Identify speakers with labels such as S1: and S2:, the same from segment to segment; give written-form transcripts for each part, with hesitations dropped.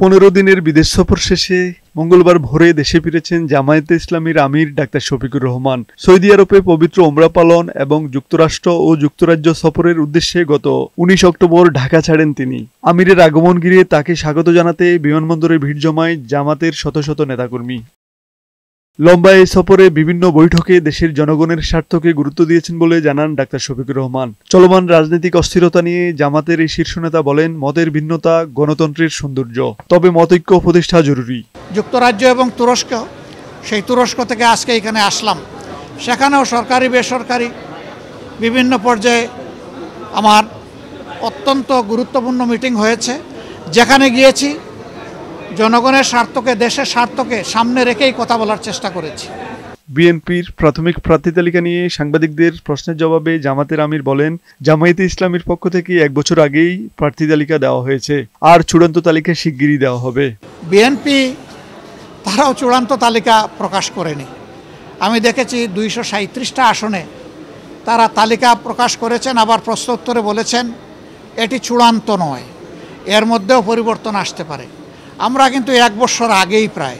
S1: 15 দিনের বিদেশ সফর শেষে মঙ্গলবার ভোরে দেশে ফিরেছেন জামায়াতে ইসলামীর আমির ডাক্তার শফিকুর রহমান। সৌদি আরবে পবিত্র ওমরা পালন এবং যুক্তরাষ্ট্র ও যুক্তরাজ্য সফরের উদ্দেশ্যে গত 19 অক্টোবর ঢাকা ছাড়েন তিনি। আমিরের আগমন ঘিরে তাকে স্বাগত জানাতে বিমানবন্দরে ভিড় জমায় জামাতের শত শত নেতাকর্মী। লম্বা এই সফরে বিভিন্ন বৈঠকে দেশের জনগণের স্বার্থকে গুরুত্ব দিয়েছেন বলে জানান ডাক্তার শফিকুর রহমান। চলমান রাজনৈতিক অস্থিরতা নিয়ে জামাতের এই শীর্ষ নেতা বলেন, মতের ভিন্নতা গণতন্ত্রের সৌন্দর্য, তবে মতৈক্য প্রতিষ্ঠা জরুরি।
S2: যুক্তরাজ্য এবং তুরস্ক, সেই তুরস্ক থেকে আজকে এখানে আসলাম। সেখানেও সরকারি বেসরকারি বিভিন্ন পর্যায়ে আমার অত্যন্ত গুরুত্বপূর্ণ মিটিং হয়েছে, যেখানে গিয়েছি জনগণের স্বার্থকে, দেশের স্বার্থকে সামনে রেখেই কথা বলার চেষ্টা করেছি।
S1: বিএনপির প্রাথমিক প্রার্থী তালিকা নিয়ে সাংবাদিকদের প্রশ্নের জবাবে জামাতের আমির বলেন, জামায়াতে ইসলামীর পক্ষ থেকে 1 বছর আগেই প্রার্থী তালিকা দেওয়া হয়েছে, আর চূড়ান্ত তালিকা শিগগিরই দেওয়া হবে।
S2: বিএনপি তারাও চূড়ান্ত তালিকা প্রকাশ করেনি। আমি দেখেছি 237টা আসনে তারা তালিকা প্রকাশ করেছেন, আবার প্রশ্নোত্তরে বলেছেন এটি চূড়ান্ত নয়, এর মধ্যেও পরিবর্তন আসতে পারে। আমরা কিন্তু 1 বছর আগেই প্রায়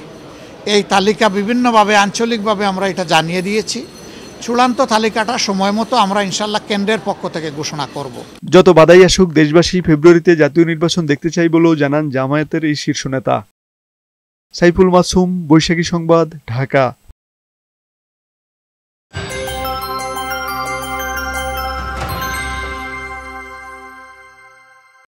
S2: এই তালিকা বিভিন্নভাবে আঞ্চলিকভাবে আমরা এটা জানিয়ে দিয়েছি। চূড়ান্ত তালিকাটা সময় মতো আমরা ইনশাল্লাহ কেন্দ্রের পক্ষ থেকে ঘোষণা করব।
S1: যত বাধাই আসুক, দেশবাসী ফেব্রুয়ারিতে জাতীয় নির্বাচন দেখতে চাই বলেও জানান জামায়াতের এই শীর্ষ নেতা। সাইফুল মাসুম, বৈশাখী সংবাদ, ঢাকা।